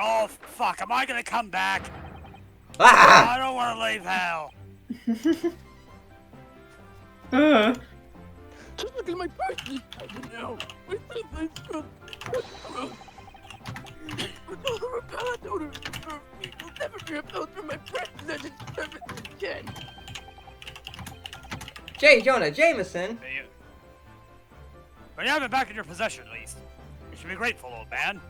Oh, fuck, am I gonna come back? Ah! I don't want to leave hell. Just look at my purse. No. You'll never be able to my presence as its purpose again. J. Jonah Jameson? But you have it back in your possession, at least. You should be grateful, old man.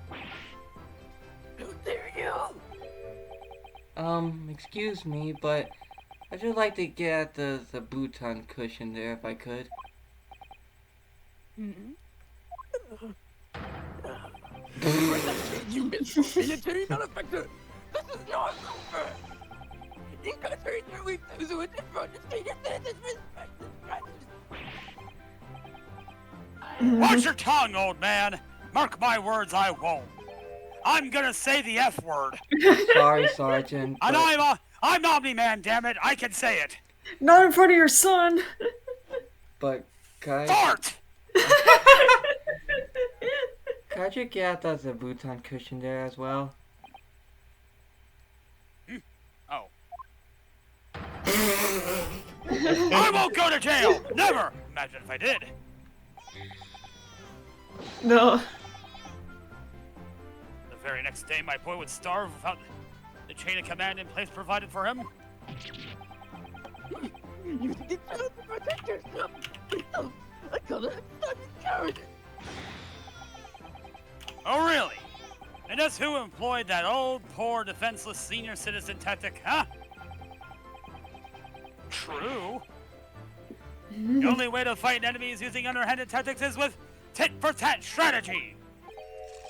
How dare you? Excuse me, but I'd just like to get at the Bhutan cushion there if I could. You miserable military malefactor! This is not over! Incarcerate your weak those who front to state your citizens respect and Watch your tongue, old man. Mark my words, I won't. I'm gonna say the F word. Sorry, Sergeant. And But... I'm Omni-Man, damn it. I can say it. Not in front of your son. But can Fart! you get at the Bhutan cushion there as well? Oh. I won't go to jail! Never! Imagine if I did. No. The very next day, my boy would starve without the chain of command in place provided for him. You think it's time to protect yourself? No, I call it a sudden cowardice. Oh, really? And that's who employed that old, poor, defenseless senior citizen tactic, huh? True. The only way to fight enemies using underhanded tactics is with tit-for-tat strategy.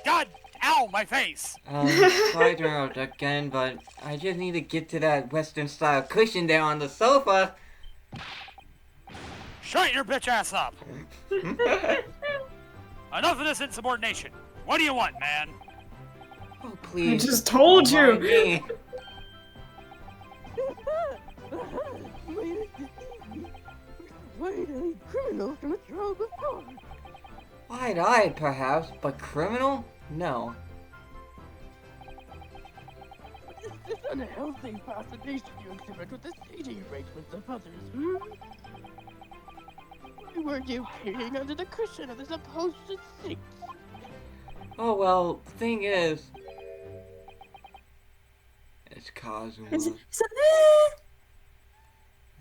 God, ow, my face. Sorry to interrupt again, but I just need to get to that Western-style cushion there on the sofa. Shut your bitch ass up. Enough of this insubordination. What do you want, man? Oh, please. I just told don't you. mind me. Wide-eyed criminal from a trial before. Wide-eyed, perhaps, but criminal? No. Is this unhealthy fascination you exhibit with the seedy arrangements of others, hmm? Why weren't you peering under the cushion of the supposed seats? Oh, well, the thing is... It's Kazuma.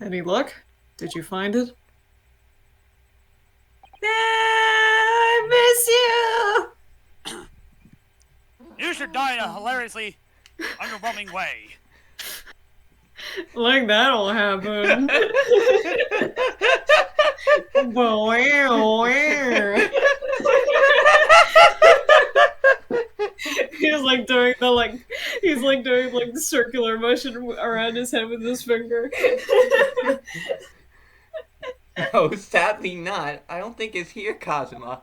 Any luck? Did you find it? I miss you! You should die in a hilariously underwhelming way. Like that'll happen. He's like doing the circular motion around his head with his finger. No, sadly not. I don't think it's here, Kazuma.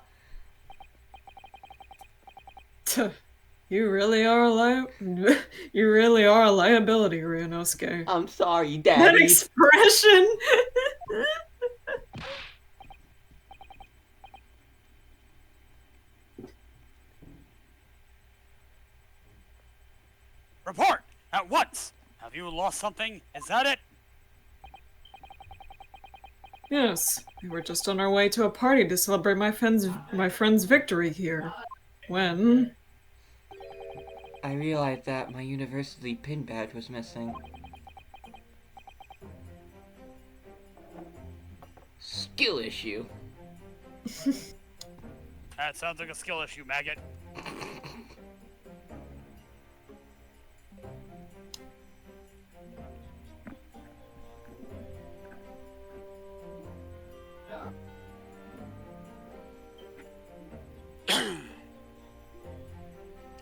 You really are a liability, Ryunosuke. I'm sorry, That Daddy. expression! Report! At once! Have you lost something? Is that it? Yes, we were just on our way to a party to celebrate my friend's victory here. When... I realized that my university pin badge was missing. Skill issue. That sounds like a skill issue, maggot.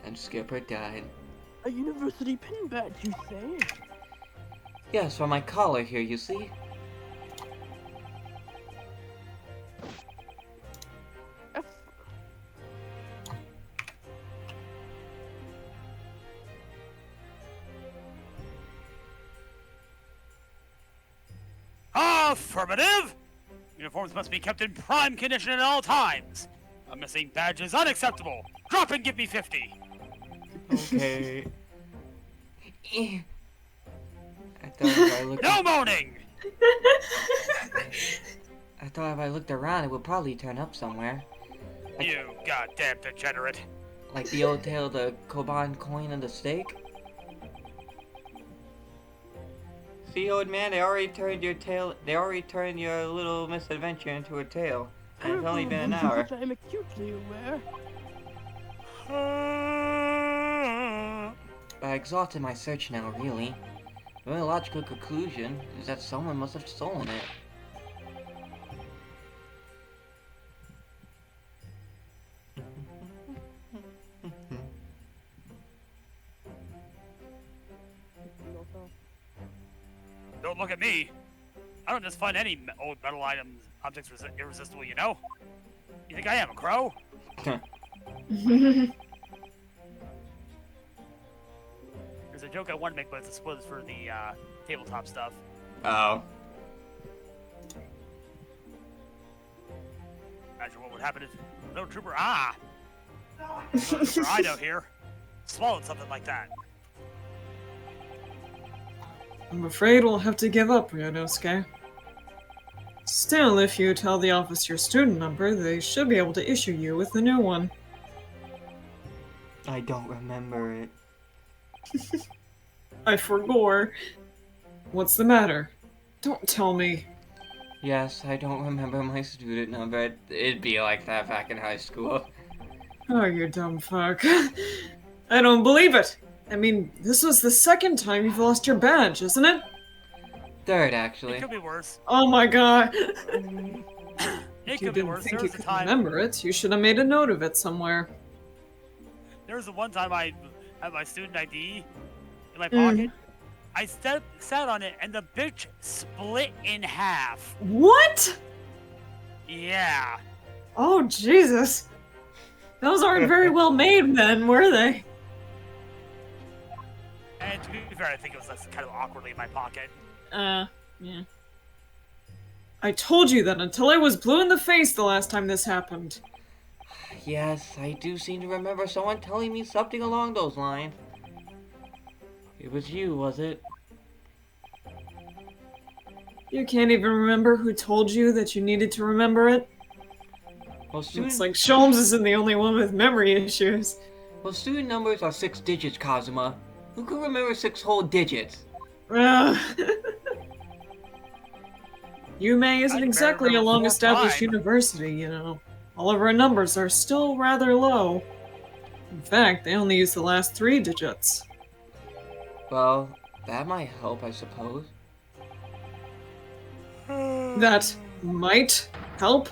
And Skipper died. A university pin badge, you say? Yes, for my collar here, you see? Affirmative! Uniforms must be kept in prime condition at all times. A missing badge is unacceptable. Drop and give me 50. Okay. I thought if I looked. No moaning. I thought if I looked around, it would probably turn up somewhere. You goddamn degenerate. Like the old tale of the Koban coin and the steak. See, old man, they already turned your tale. They already turned your little misadventure into a tale. And it's only been an hour. I'm acutely aware. I exhausted my search now, really. The only logical conclusion is that someone must have stolen it. Don't look at me. I don't just find any old metal objects irresistible, you know? You think I am a crow? There's a joke I want to make, but it's a spoiler for the tabletop stuff. Oh. Imagine what would happen if no trooper no trooper I know here swallowed something like that. I'm afraid we'll have to give up, Ryonosuke. Still, if you tell the office your student number, they should be able to issue you with a new one. I don't remember it. I forgore. What's the matter? Don't tell me. Yes, I don't remember my student number. It'd be like that back in high school. Oh, you dumb fuck. I don't believe it! I mean, this was the second time you've lost your badge, isn't it? Third, It actually. could be worse. Oh my god! It If you could be didn't worse. think There you was a could time. remember it, you should have made a note of it somewhere. There was the one time I had my student ID in my pocket. I sat on it and the bitch split in half. What? Yeah. Oh, Jesus. Those aren't very well made then, were they? And to be fair, I think it was just kind of awkwardly in my pocket. Yeah. I told you that until I was blue in the face the last time this happened. Yes, I do seem to remember someone telling me something along those lines. It was you, was it? You can't even remember who told you that you needed to remember it? Well, Looks like Sholmes isn't the only one with memory issues. student numbers are 6 digits, Kazuma. Who can remember 6 whole digits? Yume isn't I exactly a remember long-established 4-5. university, you know. All of our numbers are still rather low. In fact, they only use the last 3 digits. Well, that might help, I suppose. That might help?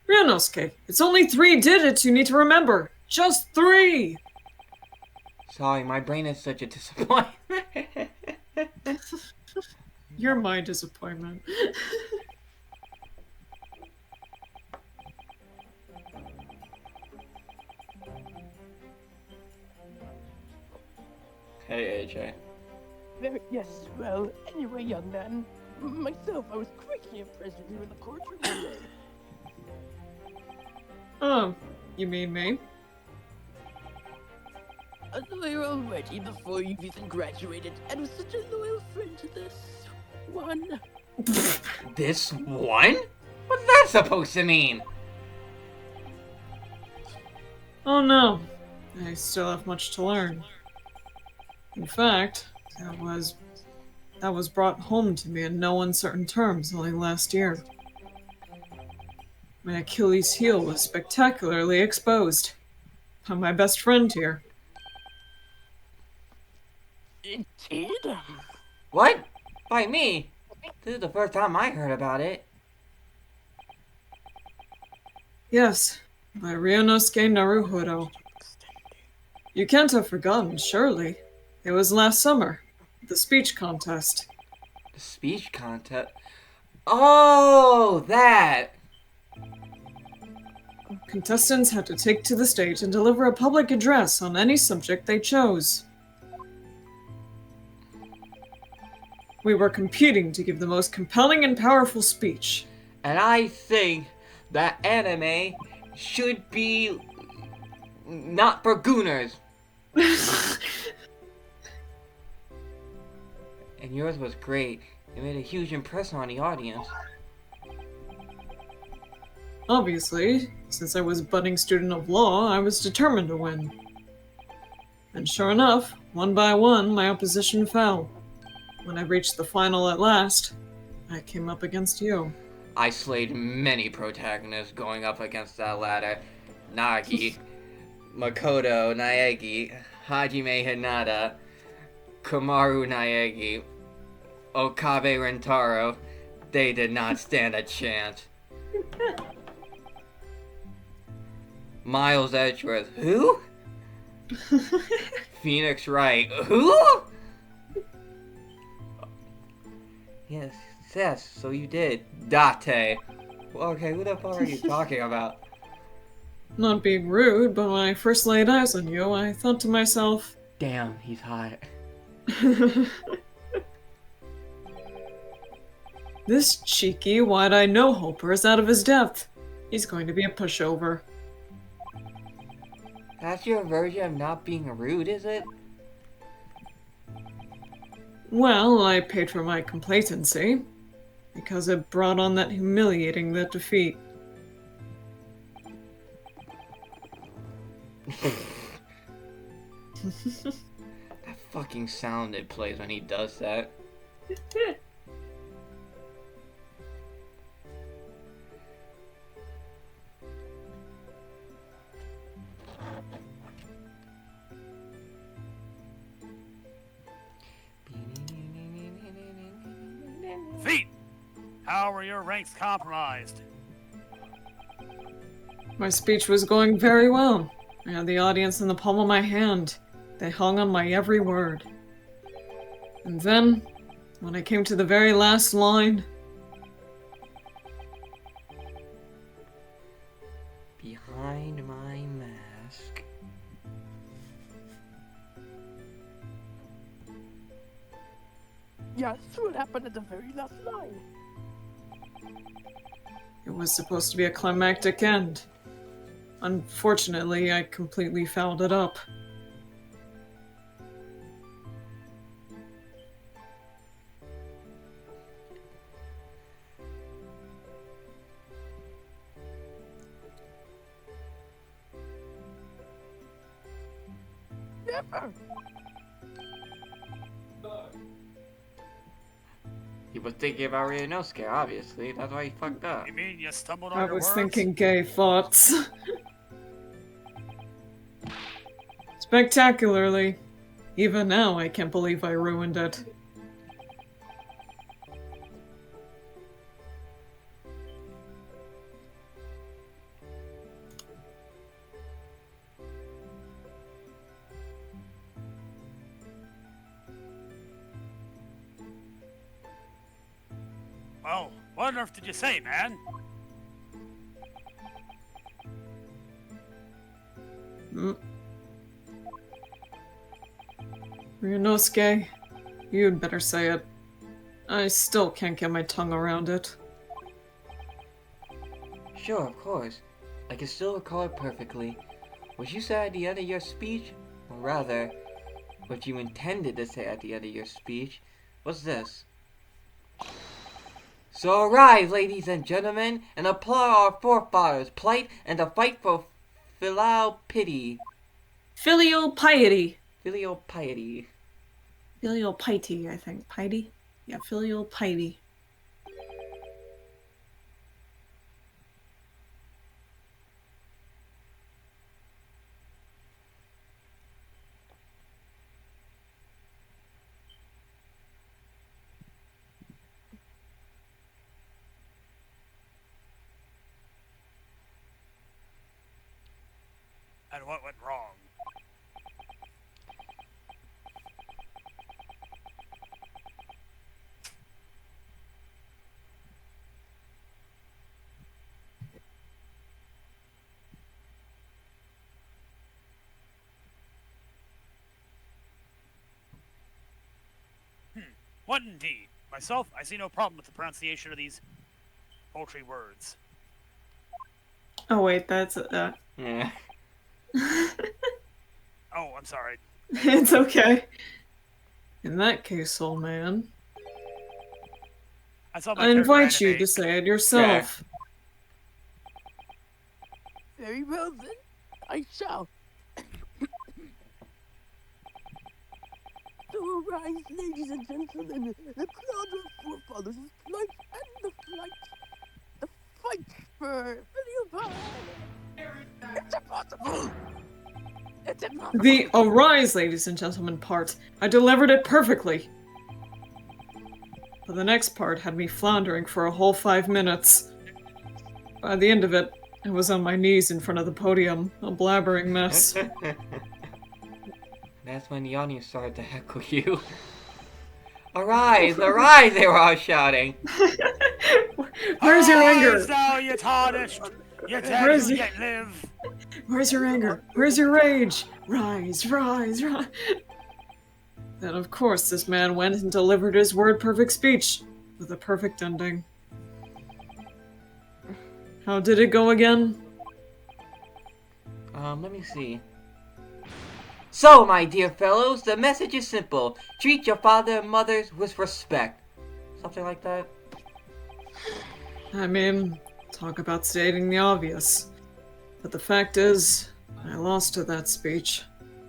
Ryonosuke, it's only 3 digits you need to remember! Just 3! Sorry, my brain is such a disappointment. You're my disappointment. Hey, AJ. Yes, well, anyway, young man. Myself, I was greatly impressed with you in the courtroom today. Oh, you mean me? A lawyer already before you've even graduated, and was such a loyal friend to this one. This one? What's that supposed to mean? Oh no, I still have much to learn. In fact, that was brought home to me in no uncertain terms only last year. My Achilles heel was spectacularly exposed. I'm my best friend here. It did? What? By me? This is the first time I heard about it. Yes, by Ryonosuke Naruhodo. You can't have forgotten, surely. It was last summer, the speech contest. The speech contest? Oh, that! Contestants had to take to the stage and deliver a public address on any subject they chose. We were competing to give the most compelling and powerful speech, And I think that anime should be not for gooners. And yours was great. It made a huge impression on the audience. Obviously, since I was a budding student of law, I was determined to win. And sure enough, one by one, my opposition fell. When I reached the final at last, I came up against you. I slayed many protagonists going up against that ladder. Nagi, Makoto Naegi, Hajime Hinata, Kamaru Naegi, Okabe Rentaro. They did not stand a chance. Miles Edgeworth, who? Phoenix Wright, who? Yes, so you did. Date. Okay, who the fuck are you talking about? Not being rude, but when I first laid eyes on you, I thought to myself, Damn, he's hot. this cheeky, wide-eyed no-hoper is out of his depth. He's going to be a pushover. That's your version of not being rude, is it? Well, I paid for my complacency, because it brought on that humiliating defeat. That fucking sound it plays when he does that. Feet! How were your ranks compromised? My speech was going very well. I had the audience in the palm of my hand. They hung on my every word. And then, when I came to the very last line... Behind my mask. Yeah, that's what happened at the very last line. It was supposed to be a climactic end. Unfortunately, I completely fouled it up. Never! He was thinking about Ryunosuke, obviously. That's why he fucked up. You mean you stumbled on I your was words? thinking gay thoughts. Spectacularly. Even now, I can't believe I ruined it. Well, what on earth did you say, man? Ryunosuke, you'd better say it. I still can't get my tongue around it. Sure, of course. I can still recall it perfectly. What you said at the end of your speech, or rather, what you intended to say at the end of your speech, was this. So arise, ladies and gentlemen, and applaud our forefathers' plight and the fight for filial piety. Filial piety. Filial piety. Filial piety, I think. Piety? Yeah, filial piety. And what went wrong? What indeed? Myself, I see no problem with the pronunciation of these poultry words. Oh wait, that's Yeah. Oh, I'm sorry. it's okay. In that case, old man, I saw my I character invite you animate. to say it yourself. Very well then, I shall. So arise, ladies and gentlemen, the cloud of forefathers is plight, and the fight for filial power. It's impossible! It's impossible! The arise, ladies and gentlemen part, I delivered it perfectly. But the next part had me floundering for a whole 5 minutes. By the end of it, I was on my knees in front of the podium, a blabbering mess. That's when Yanni started to heckle you. Arise! Arise! They were all shouting. Where's your anger? Arise now, you tarnished! You dead Where's who your- yet live! Where's your anger? Where's your rage? Rise, rise, rise. Then, of course, this man went and delivered his word-perfect speech, with a perfect ending. How did it go again? Let me see. So, my dear fellows, the message is simple. Treat your father and mothers with respect. Something like that. I mean, talk about stating the obvious. But the fact is, I lost to that speech.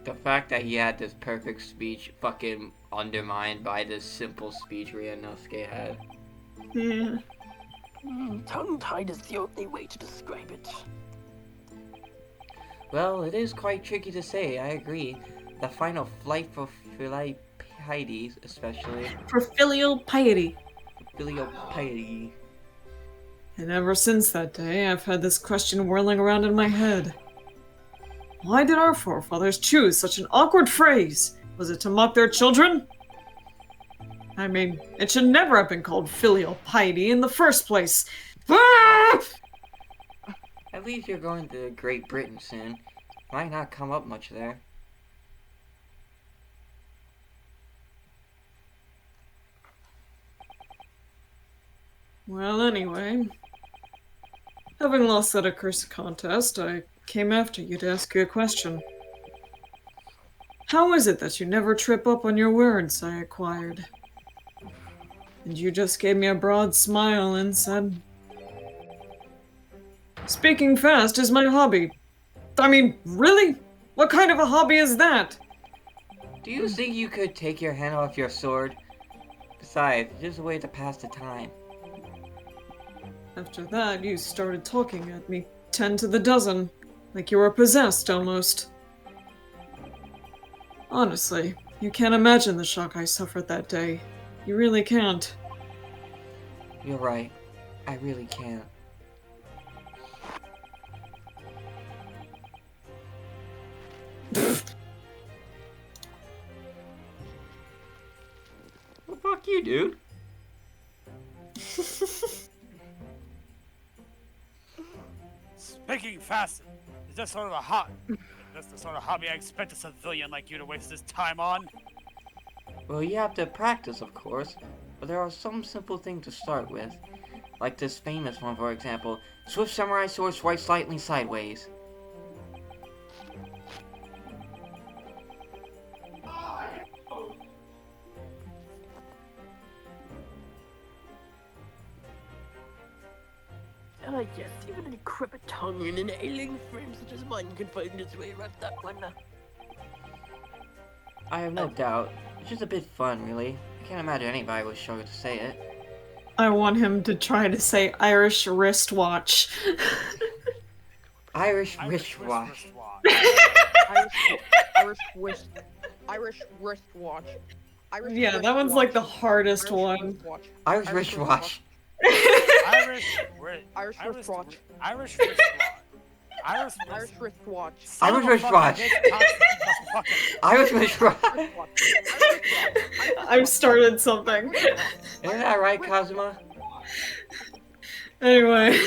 The fact that he had this perfect speech fucking undermined by this simple speech Ryunosuke had. Yeah. Tongue-tied is the only way to describe it. Well, it is quite tricky to say, I agree. The final flight for Philippides, especially. For filial piety. Filial piety. And ever since that day, I've had this question whirling around in my head. Why did our forefathers choose such an awkward phrase? Was it to mock their children? I mean, it should never have been called filial piety in the first place. Ah! At least you're going to Great Britain soon. Might not come up much there. Well, anyway. Having lost that accursed contest, I came after you to ask you a question. How is it that you never trip up on your words? I inquired. And you just gave me a broad smile and said, "Speaking fast is my hobby." I mean, really? What kind of a hobby is that? Do you think you could take your hand off your sword? Besides, it's just a way to pass the time. After that, you started talking at me 10 to the dozen, like you were possessed almost. Honestly, you can't imagine the shock I suffered that day. You really can't. You're right. I really can't. Well, fuck you, dude. Speaking fast is just sort of that's the sort of hobby I expect a civilian like you to waste his time on. Well, you have to practice, of course, but there are some simple things to start with. Like this famous one, for example. Swift samurai sword swipe slightly sideways. Yes, even a decrepit tongue and an ailing frame such as mine can find its way around that one. I have no doubt. It's just a bit fun, really. I can't imagine anybody would struggle to say it. I want him to try to say Irish wristwatch. Irish Irish wristwatch. Irish wristwatch. Yeah, that one's like the hardest one. Irish wristwatch. Irish wristwatch. Irish wristwatch. Irish wristwatch. Son of a Irish wristwatch. fucking- Irish wristwatch. I've started something. Isn't that right, Kazuma? Anyway.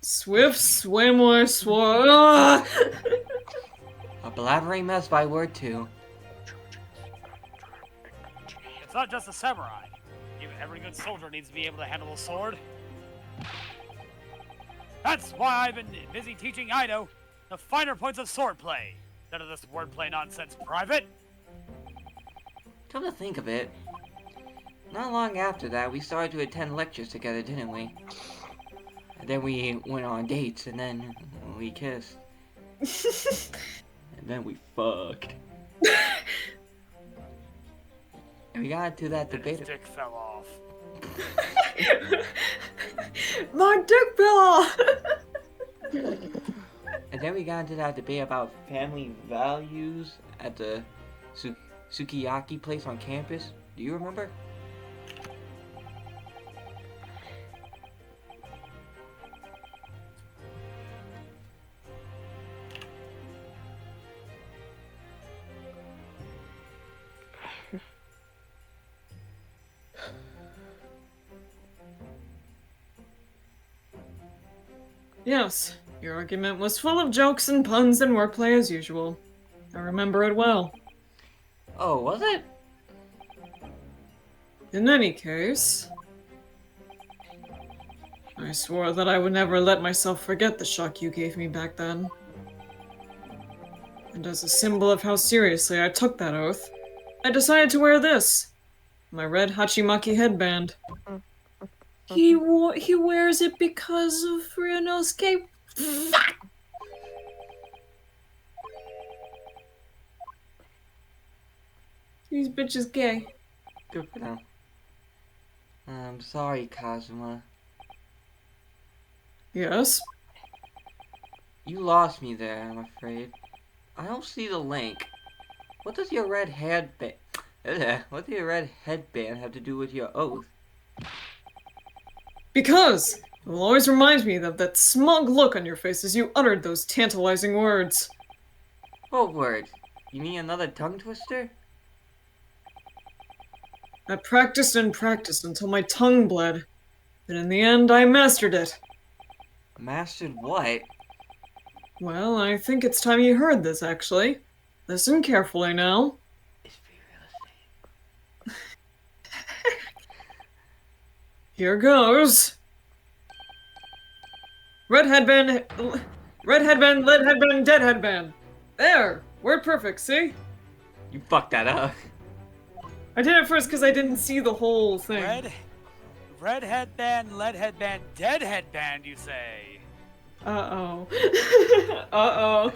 Swift swimwear sword. Ah! A blabbering mess by word 2. It's not just a samurai. Even every good soldier needs to be able to handle a sword. That's why I've been busy teaching Ido the finer points of swordplay. None of this wordplay nonsense, Private. Come to think of it, not long after that, we started to attend lectures together, didn't we? And then we went on dates, and then we kissed. And then we fucked. And we got into that And his debate. dick fell off. My dick fell off! And then we got into that debate about family values at the sukiyaki place on campus. Do you remember? Yes, your argument was full of jokes and puns and wordplay as usual. I remember it well. Oh, was it? In any case, I swore that I would never let myself forget the shock you gave me back then. And as a symbol of how seriously I took that oath, I decided to wear this, my red Hachimaki headband. He wears it because of Ryunosuke. Fuck! These bitches gay. Good for them. I'm sorry, Kazuma. Yes? You lost me there, I'm afraid. I don't see the link. What does your red headband... What does your red headband have to do with your oath? Because it will always remind me of that smug look on your face as you uttered those tantalizing words. What word? You mean another tongue twister? I practiced and practiced until my tongue bled. And in the end, I mastered it. Mastered what? Well, I think it's time you heard this, actually. Listen carefully now. It's free real estate. Here goes. Red headband, lead headband, dead headband. There! Word perfect, see? You fucked that up. I did it first because I didn't see the whole thing. Red headband, lead headband, dead headband, you say? Uh-oh. Uh-oh.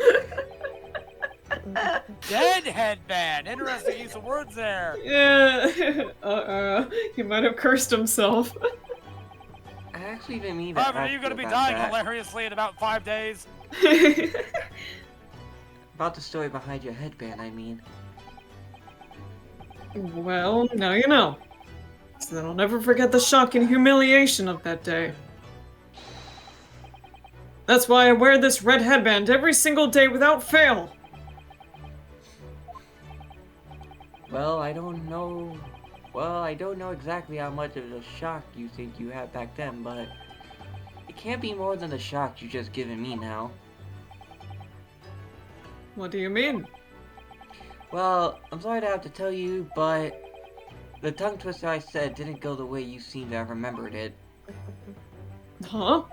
Dead headband! Interesting use of words there. Yeah. Uh-oh. He might have cursed himself. I actually didn't mean to Private, are ask you gonna be about dying that. hilariously in about 5 days? About the story behind your headband, I mean. Well, now you know. So that I'll never forget the shock and humiliation of that day. That's why I wear this red headband every single day without fail. Well, I don't know. Well, I don't know exactly how much of a shock you think you had back then, but it can't be more than the shock you just given me now. What do you mean? Well, I'm sorry to have to tell you, but the tongue twister I said didn't go the way you seem to have remembered it. Huh?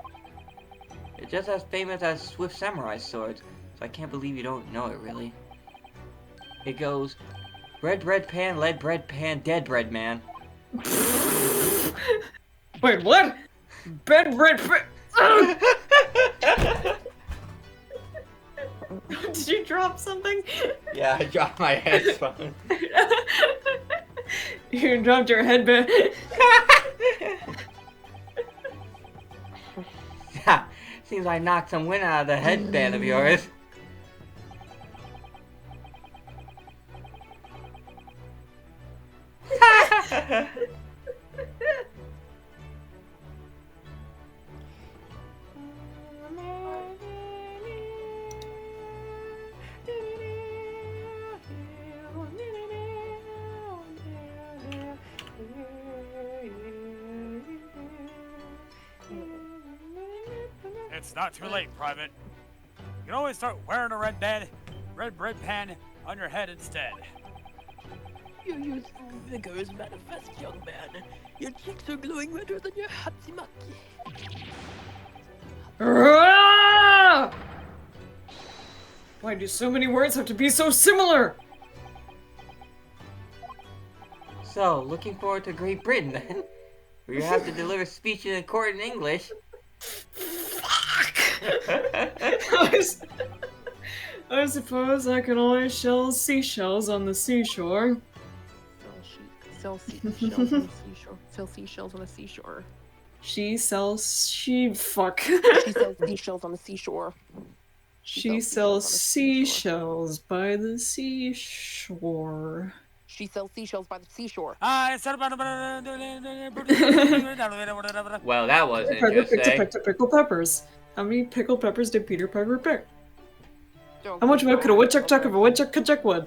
It's just as famous as Swift Samurai swords, so I can't believe you don't know it, really. It goes, red bread pan, lead bread pan, dead bread man. Wait, what? Did you drop something? Yeah, I dropped my headphone. You dropped your headband. Yeah, seems I knocked some wind out of the headband of yours. It's not too late, Private. You can always start wearing a red bread pan on your head instead. Your youthful vigor is manifest, young man. Your cheeks are glowing redder than your Hatsumaki. Ah! Why do so many words have to be so similar? So, looking forward to Great Britain then. Where you have to deliver speech in court in English. I suppose I can always shell seashells on the seashore. Sell seashells on the seashore. Sell seashells on the seashore. She sells fuck. She sells seashells on the seashore. She sells seashells by the seashore. She sells seashells by the seashore. Well, that was Peter Piper picked a interesting. peck of pickled peppers. How many pickled peppers did Peter Piper pick? Don't How much go wood could a on. woodchuck chuck if a woodchuck could chuck wood?